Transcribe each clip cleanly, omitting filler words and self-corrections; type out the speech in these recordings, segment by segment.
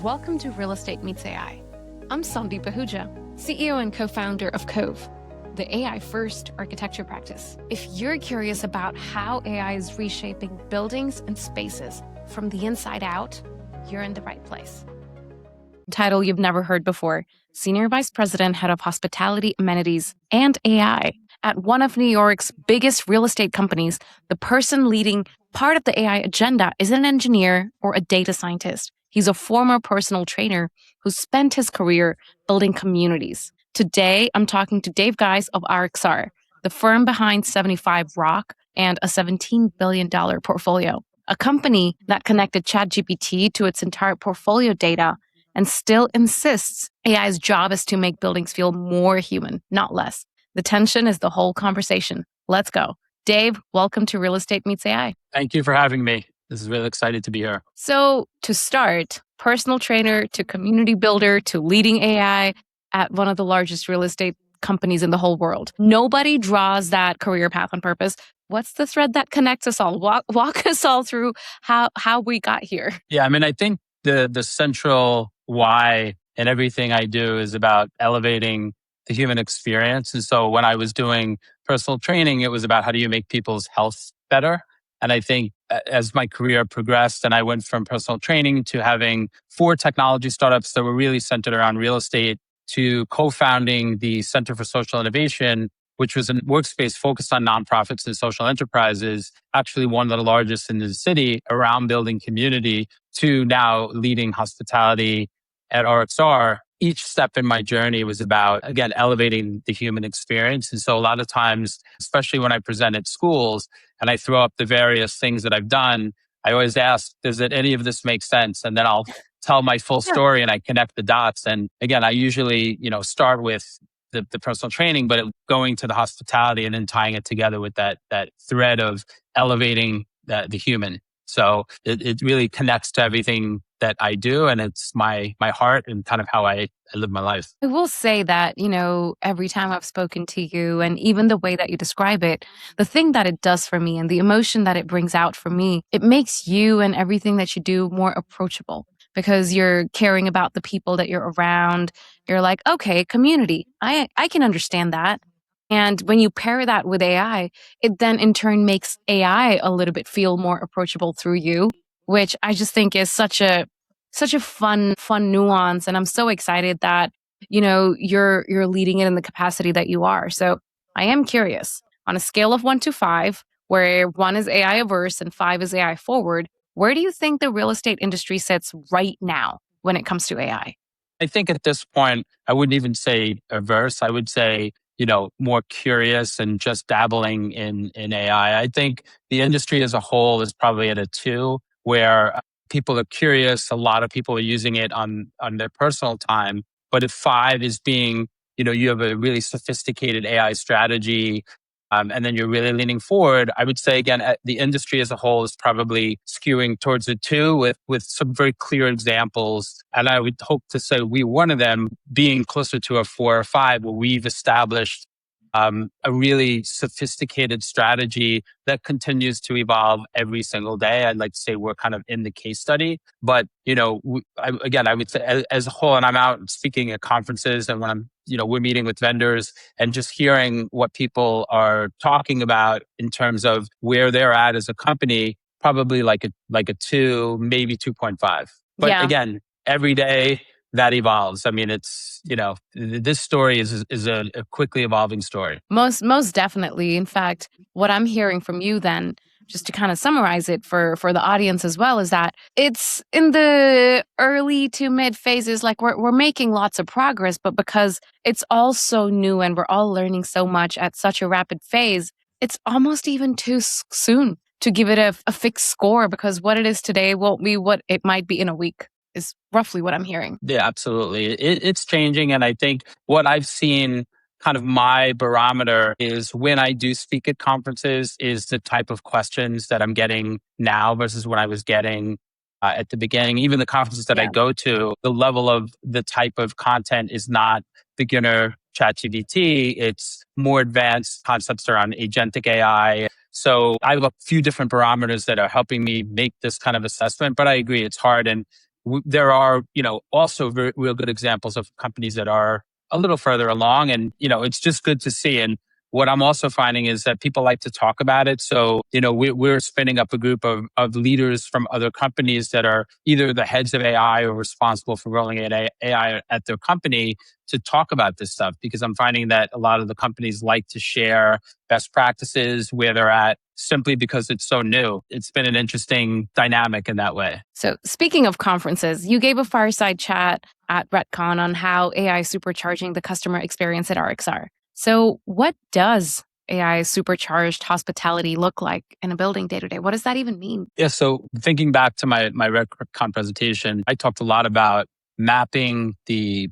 Welcome to Real Estate Meets AI. I'm Sandeep Ahuja, CEO and co-founder of Cove, the AI-first architecture practice. If you're curious about how AI is reshaping buildings and spaces from the inside out, you're in the right place. Title you've never heard before: Senior Vice President, Head of Hospitality, Amenities, and AI. At one of New York's biggest real estate companies, the person leading part of the AI agenda is an engineer or a data scientist. He's a former personal trainer who spent his career building communities. Today, I'm talking to Dave Gise of RXR, the firm behind 75 Rock and a $17 billion portfolio, a company that connected ChatGPT to its entire portfolio data and still insists AI's job is to make buildings feel more human, not less. The tension is the whole conversation. Let's go. Dave, welcome to Real Estate Meets AI. Thank you for having me. This is really excited to be here. So to start, personal trainer to community builder to leading AI at one of the largest real estate companies in the whole world. Nobody draws that career path on purpose. What's the thread that connects us all? Walk us all through how we got here. Yeah, I think the central why in everything I do is about elevating the human experience. And so when I was doing personal training, it was about how do you make people's health better? And I think as my career progressed and I went from personal training to having 4 technology startups that were really centered around real estate to co-founding the Center for Social Innovation, which was a workspace focused on nonprofits and social enterprises, actually one of the largest in the city around building community, to now leading hospitality at RXR. Each step in my journey was about, again, elevating the human experience. And so a lot of times, especially when I present at schools and I throw up the various things that I've done, I always ask, does any of this make sense? And then I'll tell my full story and I connect the dots. And again, I usually, start with the personal training, but going to the hospitality and then tying it together with that thread of elevating the human. So it really connects to everything that I do, and it's my heart and kind of how I live my life. I will say that, every time I've spoken to you and even the way that you describe it, the thing that it does for me and the emotion that it brings out for me, it makes you and everything that you do more approachable because you're caring about the people that you're around. You're like, okay, community, I can understand that. And when you pair that with AI, it then in turn makes AI a little bit feel more approachable through you, which I just think is such a fun nuance. And I'm so excited that, you're leading it in the capacity that you are. So I am curious, on a scale of 1 to 5, where 1 is AI averse and 5 is AI forward, where do you think the real estate industry sits right now when it comes to AI? I think at this point, I wouldn't even say averse. I would say, more curious and just dabbling in AI. I think the industry as a whole is probably at a 2, where people are curious. A lot of people are using it on their personal time. But if 5 is being, you have a really sophisticated AI strategy, and then you're really leaning forward, I would say, again, the industry as a whole is probably skewing towards a 2 with some very clear examples. And I would hope to say we one of them being closer to a 4 or 5, where we've established a really sophisticated strategy that continues to evolve every single day. I'd like to say we're kind of in the case study. But, I would say as a whole, and I'm out speaking at conferences and when I'm, we're meeting with vendors and just hearing what people are talking about in terms of where they're at as a company, probably like a 2, maybe 2.5. But again, every day that evolves. It's, this story is a quickly evolving story. Most definitely. In fact, what I'm hearing from you then, just to kind of summarize it for the audience as well, is that it's in the early to mid phases, like we're making lots of progress, but because it's all so new and we're all learning so much at such a rapid phase, it's almost even too soon to give it a fixed score, because what it is today won't be what it might be in a week, is roughly what I'm hearing. Yeah, absolutely. It's changing. And I think what I've seen, kind of my barometer, is when I do speak at conferences is the type of questions that I'm getting now versus when I was getting at the beginning. Even the conferences that I go to, the level of the type of content is not beginner ChatGPT. It's more advanced concepts around agentic AI. So I have a few different barometers that are helping me make this kind of assessment. But I agree, it's hard. And there are, also real good examples of companies that are a little further along. And, it's just good to see. And what I'm also finding is that people like to talk about it. So, we're spinning up a group of leaders from other companies that are either the heads of AI or responsible for rolling out AI at their company to talk about this stuff, because I'm finding that a lot of the companies like to share best practices, where they're at, simply because it's so new. It's been an interesting dynamic in that way. So speaking of conferences, you gave a fireside chat at RETCon on how AI is supercharging the customer experience at RXR. So what does AI supercharged hospitality look like in a building day to day? What does that even mean? Yeah, so thinking back to my RETCon presentation, I talked a lot about mapping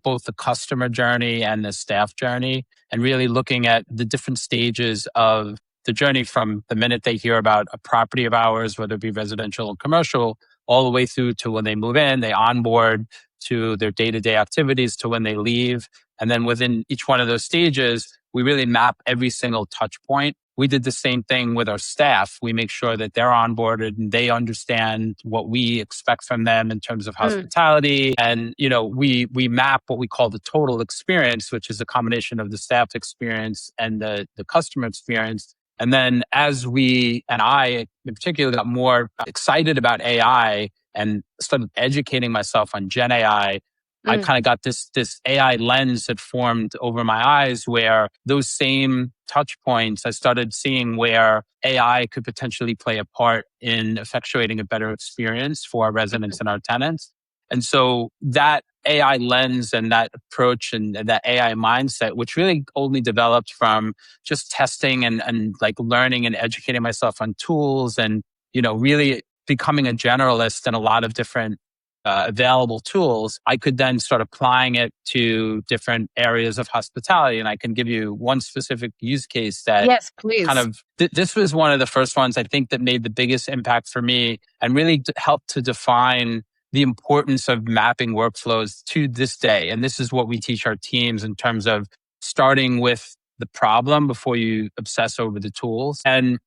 both the customer journey and the staff journey, and really looking at the different stages of the journey from the minute they hear about a property of ours, whether it be residential or commercial, all the way through to when they move in, they onboard, to their day-to-day activities, to when they leave. And then within each one of those stages, we really map every single touch point. We did the same thing with our staff. We make sure that they're onboarded and they understand what we expect from them in terms of hospitality. And, we map what we call the total experience, which is a combination of the staff experience and the customer experience. And then as I in particular got more excited about AI and started educating myself on Gen AI, I kind of got this AI lens that formed over my eyes, where those same touch points, I started seeing where AI could potentially play a part in effectuating a better experience for our residents and our tenants. And so that AI lens and that approach and that AI mindset, which really only developed from just testing and like learning and educating myself on tools and, really becoming a generalist in a lot of different available tools, I could then start applying it to different areas of hospitality. And I can give you one specific use case that Yes, please. kind of, this was one of the first ones I think that made the biggest impact for me and really helped to define the importance of mapping workflows to this day. And this is what we teach our teams in terms of starting with the problem before you obsess over the tools. And,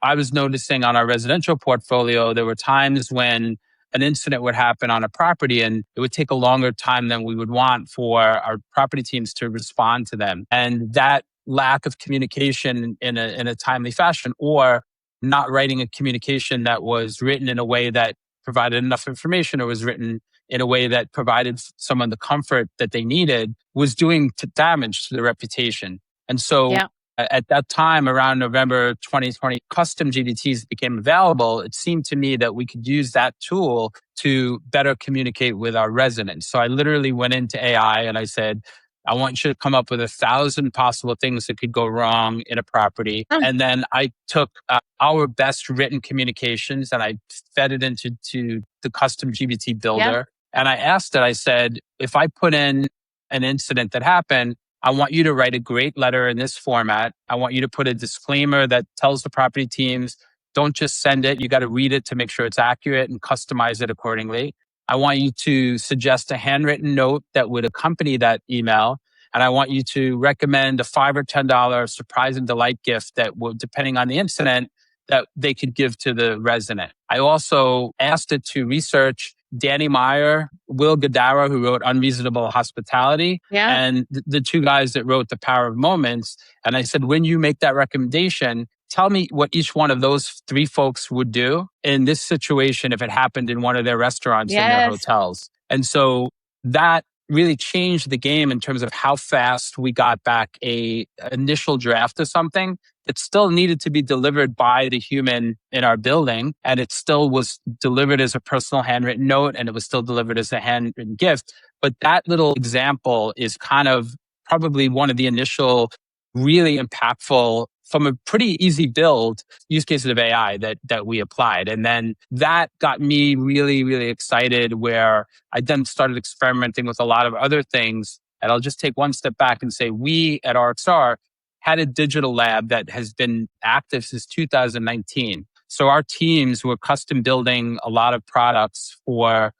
I was noticing on our residential portfolio, there were times when an incident would happen on a property and it would take a longer time than we would want for our property teams to respond to them. And that lack of communication in a timely fashion, or not writing a communication that was written in a way that provided enough information, or was written in a way that provided someone the comfort that they needed, was doing damage to the reputation. And so at that time, around November 2020, custom GDTs became available. It seemed to me that we could use that tool to better communicate with our residents. So I literally went into AI and I said, I want you to come up with 1,000 possible things that could go wrong in a property. And then I took our best written communications and I fed it into the custom GPT builder. And I asked it, I said, if I put in an incident that happened, I want you to write a great letter in this format. I want you to put a disclaimer that tells the property teams, don't just send it. You got to read it to make sure it's accurate and customize it accordingly. I want you to suggest a handwritten note that would accompany that email. And I want you to recommend a $5 or $10 surprise and delight gift that will, depending on the incident, that they could give to the resident. I also asked it to research Danny Meyer, Will Gadara, who wrote Unreasonable Hospitality, and the two guys that wrote The Power of Moments. And I said, when you make that recommendation, tell me what each one of those three folks would do in this situation if it happened in one of their restaurants in their hotels. And so that really changed the game in terms of how fast we got back a initial draft of something. It still needed to be delivered by the human in our building, and it still was delivered as a personal handwritten note, and it was still delivered as a handwritten gift. But that little example is kind of probably one of the initial really impactful, from a pretty easy build, use cases of AI that we applied. And then that got me really, really excited, where I then started experimenting with a lot of other things. And I'll just take one step back and say, we at RXR had a digital lab that has been active since 2019. So our teams were custom building a lot of products for,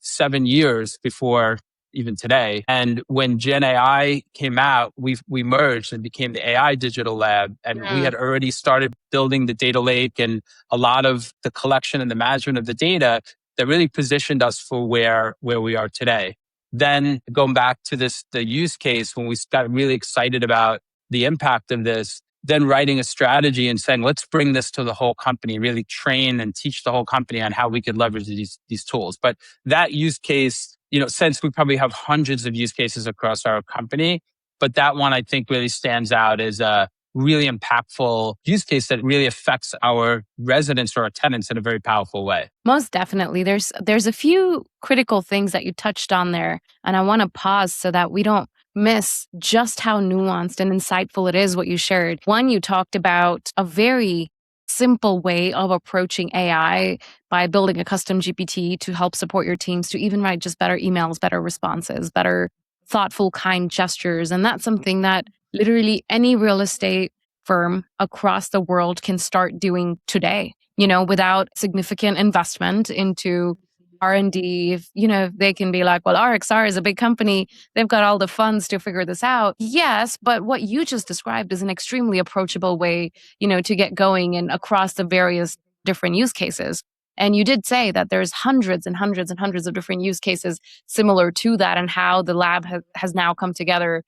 7 years before even today. And when Gen AI came out, we merged and became the AI Digital Lab. And we had already started building the data lake and a lot of the collection and the management of the data that really positioned us for where we are today. Then going back to the use case, when we got really excited about the impact of this, then writing a strategy and saying, let's bring this to the whole company, really train and teach the whole company on how we could leverage these tools. But that use case, since we probably have hundreds of use cases across our company, but that one I think really stands out as a really impactful use case that really affects our residents or our tenants in a very powerful way. Most definitely. There's a few critical things that you touched on there, and I want to pause so that we don't miss just how nuanced and insightful it is what you shared. One, you talked about a very simple way of approaching AI by building a custom GPT to help support your teams to even write just better emails, better responses, better thoughtful, kind gestures. And that's something that literally any real estate firm across the world can start doing today, without significant investment into R&D. If they can be like, well, RXR is a big company, they've got all the funds to figure this out. Yes, but what you just described is an extremely approachable way, to get going and across the various different use cases. And you did say that there's hundreds and hundreds and hundreds of different use cases similar to that, and how the lab has now come together,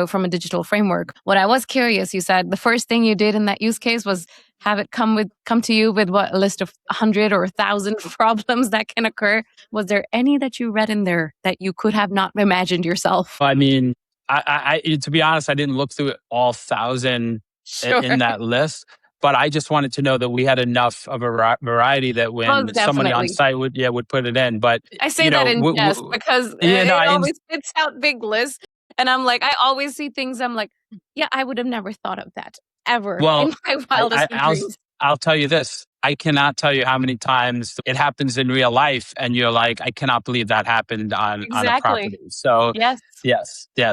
from a digital framework. What I was curious, you said the first thing you did in that use case was have it come to you with a list of 100 or 1,000 problems that can occur. Was there any that you read in there that you could have not imagined yourself? I mean, I to be honest, I didn't look through all 1,000 Sure. in that list. But I just wanted to know that we had enough of a variety that when somebody on site would put it in. But I say that in jest because it always spits out big lists. And I'm like, I always see things. I'm like, yeah, I would have never thought of that ever in my wildest dreams. I'll tell you this. I cannot tell you how many times it happens in real life, and you're like, I cannot believe that happened on a property. So yes.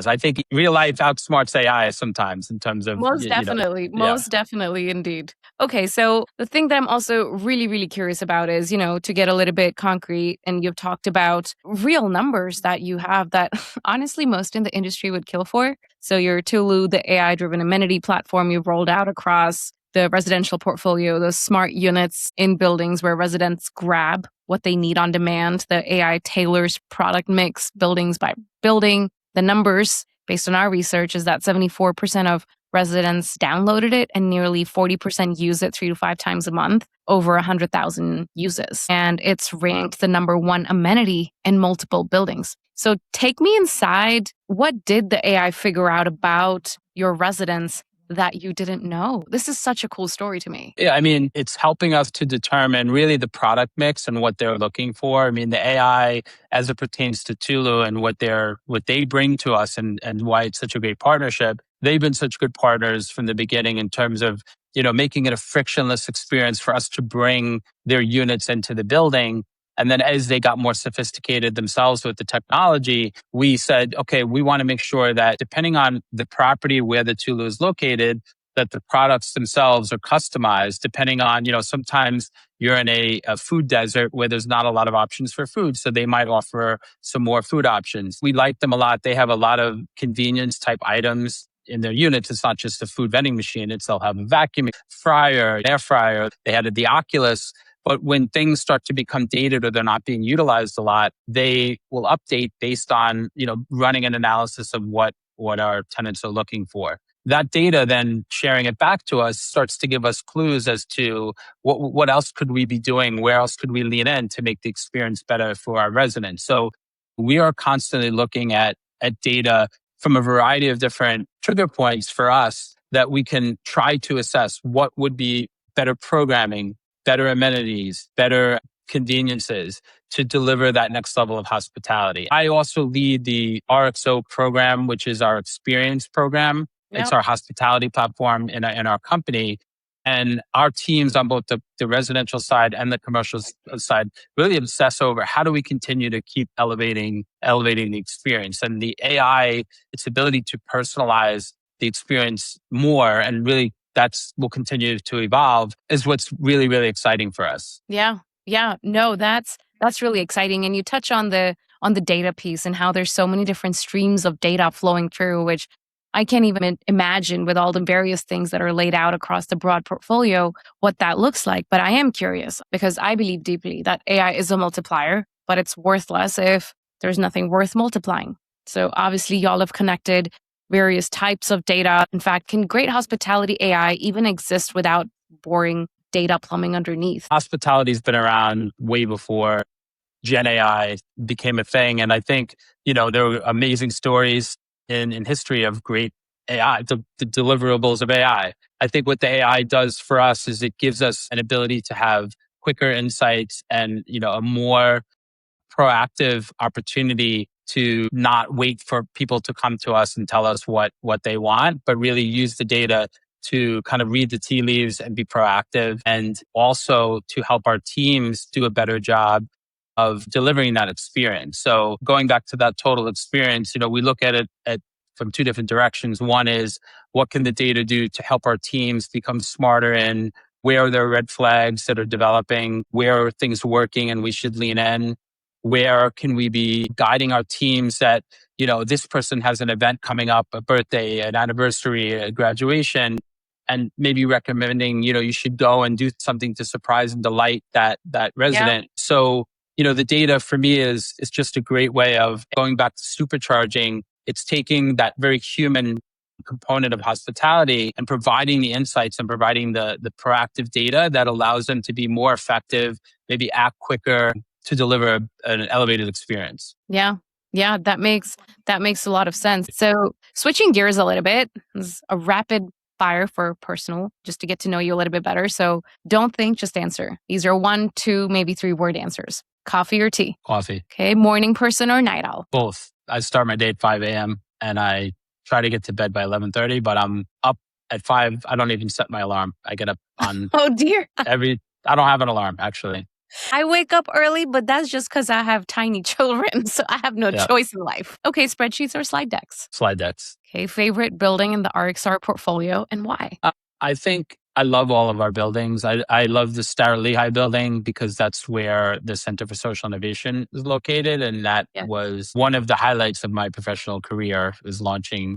I think real life outsmarts AI sometimes in terms of most definitely indeed. Okay, so the thing that I'm also really, really curious about is, to get a little bit concrete, and you've talked about real numbers that you have that honestly most in the industry would kill for. So your Tulu, the AI-driven amenity platform you've rolled out across the residential portfolio, those smart units in buildings where residents grab what they need on demand. The AI tailors product mix buildings by building. The numbers, based on our research, is that 74% of residents downloaded it and nearly 40% use it 3 to 5 times a month, over 100,000 uses. And it's ranked the number 1 amenity in multiple buildings. So take me inside. What did the AI figure out about your residents that you didn't know? This is such a cool story to me. Yeah, I mean, it's helping us to determine really the product mix and what they're looking for. I mean, the AI, as it pertains to Tulu and what they bring to us and why it's such a great partnership, they've been such good partners from the beginning in terms of, making it a frictionless experience for us to bring their units into the building. And then as they got more sophisticated themselves with the technology, we said, okay, we want to make sure that depending on the property where the Tulu is located, that the products themselves are customized depending on, sometimes you're in a food desert where there's not a lot of options for food. So they might offer some more food options. We like them a lot. They have a lot of convenience type items in their units. It's not just a food vending machine. They'll have a vacuum fryer, air fryer. They had the Oculus. But when things start to become dated or they're not being utilized a lot, they will update based on, running an analysis of what our tenants are looking for. That data, then sharing it back to us, starts to give us clues as to what else could we be doing? Where else could we lean in to make the experience better for our residents? So we are constantly looking at data from a variety of different trigger points for us that we can try to assess what would be better programming, better amenities, better conveniences to deliver that next level of hospitality. I also lead the RXO program, which is our experience program. Yep. It's our hospitality platform in our company. And our teams on both the residential side and the commercial side really obsess over how do we continue to keep elevating the experience. And the AI, its ability to personalize the experience more and really will continue to evolve is what's really, really exciting for us. Yeah. No, that's really exciting. And you touch on the data piece and how there's so many different streams of data flowing through, which I can't even imagine with all the various things that are laid out across the broad portfolio what that looks like. But I am curious because I believe deeply that AI is a multiplier, but it's worthless if there's nothing worth multiplying. So obviously, y'all have connected various types of data. In fact, can great hospitality AI even exist without boring data plumbing underneath? Hospitality's been around way before Gen AI became a thing. And I think, there were amazing stories in history of great AI, the deliverables of AI. I think what the AI does for us is it gives us an ability to have quicker insights and, a more proactive opportunity to not wait for people to come to us and tell us what they want, but really use the data to kind of read the tea leaves and be proactive, and also to help our teams do a better job of delivering that experience. So going back to that total experience, we look at it from two different directions. One is, what can the data do to help our teams become smarter in where are there red flags that are developing, where are things working and we should lean in, where can we be guiding our teams that, this person has an event coming up, a birthday, an anniversary, a graduation, and maybe recommending, you should go and do something to surprise and delight that resident. So, the data for me is just a great way of going back to supercharging. It's taking that very human component of hospitality and providing the insights and providing the proactive data that allows them to be more effective, maybe act quicker to deliver an elevated experience. Yeah. Yeah, that makes a lot of sense. So switching gears a little bit, this is a rapid fire for personal, just to get to know you a little bit better. So don't think, just answer. These are 1, 2, maybe 3-word answers. Coffee or tea? Coffee. Okay, morning person or night owl? Both. I start my day at 5 a.m. and I try to get to bed by 11:30, but I'm up at 5. I don't even set my alarm. I get up on Oh dear. I don't have an alarm, actually. I wake up early, but that's just because I have tiny children, so I have no choice in life. Okay, spreadsheets or slide decks? Slide decks. Okay, favorite building in the RXR portfolio and why? I think I love all of our buildings. I love the Starrett Lehigh building because that's where the Center for Social Innovation is located. And that was one of the highlights of my professional career, is launching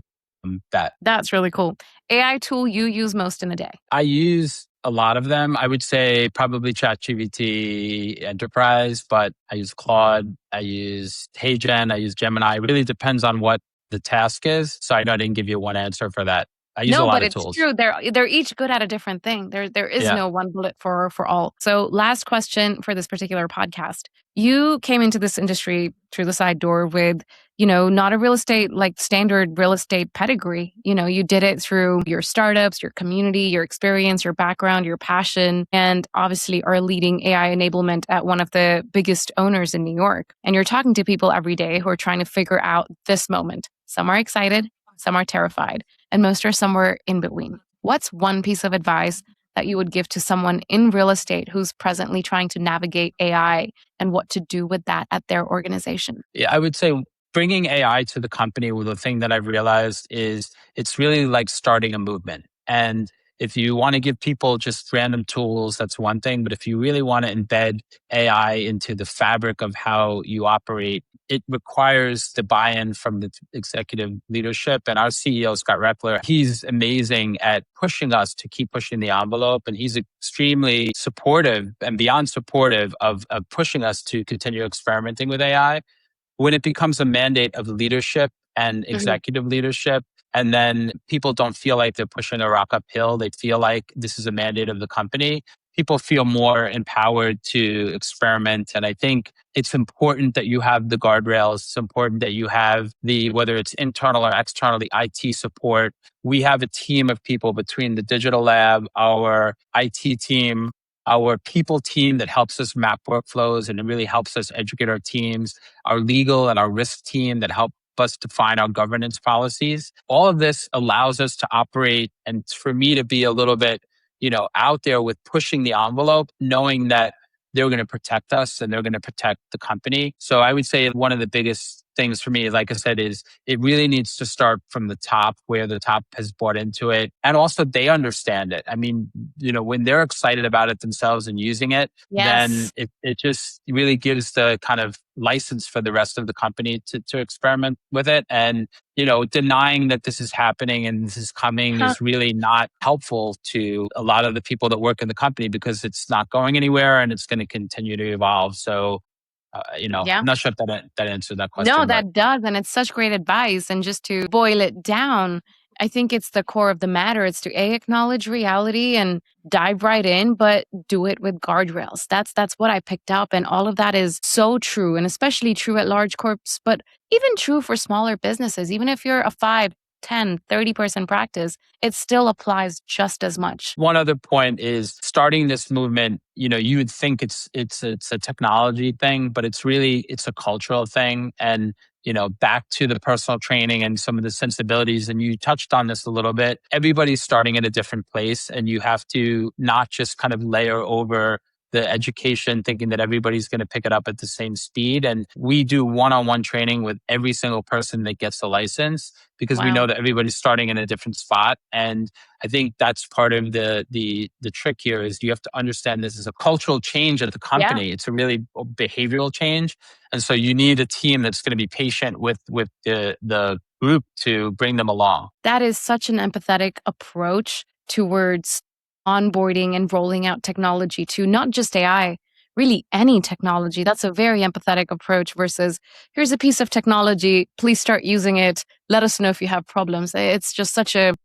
that. That's really cool. AI tool you use most in a day? I use a lot of them. I would say probably ChatGPT Enterprise, but I use Claude, I use HeyGen, I use Gemini. It really depends on what the task is. So I know I didn't give you one answer for that. I use a lot of tools. No, but it's true. They're each good at a different thing. There is no one bullet for all. So last question for this particular podcast. You came into this industry through the side door with, not a real estate, like standard real estate pedigree. You did it through your startups, your community, your experience, your background, your passion, and obviously are leading AI enablement at one of the biggest owners in New York. And you're talking to people every day who are trying to figure out this moment. Some are excited, some are terrified, and most are somewhere in between. What's one piece of advice that you would give to someone in real estate who's presently trying to navigate AI and what to do with that at their organization? Yeah, I would say bringing AI to the company, well, the thing that I've realized is it's really like starting a movement. And if you want to give people just random tools, that's one thing. But if you really want to embed AI into the fabric of how you operate, it requires the buy-in from the executive leadership. And our CEO, Scott Reppler, he's amazing at pushing us to keep pushing the envelope. And he's extremely supportive and beyond supportive of pushing us to continue experimenting with AI. When it becomes a mandate of leadership and executive leadership, and then people don't feel like they're pushing a rock uphill, they feel like this is a mandate of the company, people feel more empowered to experiment. And I think it's important that you have the guardrails. It's important that you have whether it's internal or external, the IT support. We have a team of people between the digital lab, our IT team, our people team that helps us map workflows and it really helps us educate our teams, our legal and our risk team that help us define our governance policies. All of this allows us to operate, and for me to be a little bit, out there with pushing the envelope, knowing that they're going to protect us and they're going to protect the company. So I would say one of the biggest things for me, like I said, is it really needs to start from the top where the top has bought into it. And also they understand it. I mean, when they're excited about it themselves and using it, then Yes. it just really gives the kind of license for the rest of the company to experiment with it. And, denying that this is happening and this is coming Huh. is really not helpful to a lot of the people that work in the company because it's not going anywhere and it's going to continue to evolve. So, Yeah. I'm not sure if that answered that No, question, but that does. And it's such great advice. And just to boil it down, I think it's the core of the matter. It's to acknowledge reality and dive right in, but do it with guardrails. That's what I picked up. And all of that is so true, and especially true at large corps, but even true for smaller businesses. Even if you're a 5, 10, 30-person practice, it still applies just as much. one other point is starting this movement. You would think it's a technology thing, but it's a cultural thing. And back to the personal training and some of the sensibilities. And you touched on this a little bit. Everybody's starting at a different place, and you have to not just kind of layer over the education thinking that everybody's going to pick it up at the same speed. And we do one-on-one training with every single person that gets the license because we Wow. know that everybody's starting in a different spot. And I think that's part of the trick here is you have to understand this is a cultural change at the Yeah. company. It's a really behavioral change. And so you need a team that's going to be patient with the group to bring them along. That is such an empathetic approach towards onboarding and rolling out technology to not just AI, really any technology. That's a very empathetic approach versus here's a piece of technology, please start using it. Let us know if you have problems. It's just such a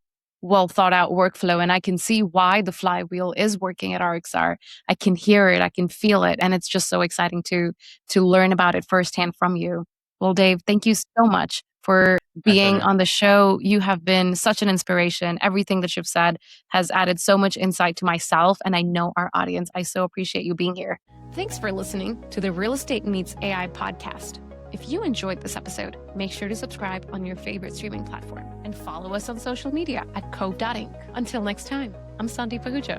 well thought out workflow. And I can see why the flywheel is working at RXR. I can hear it, I can feel it. And it's just so exciting to learn about it firsthand from you. Well, Dave, thank you so much for My being pleasure. on the show. You have been such an inspiration. Everything that you've said has added so much insight to myself and I know our audience. I so appreciate you being here. Thanks for listening to the Real Estate Meets AI podcast. If you enjoyed this episode, make sure to subscribe on your favorite streaming platform and follow us on social media at cove.inc. Until next time, I'm Sandeep Ahuja.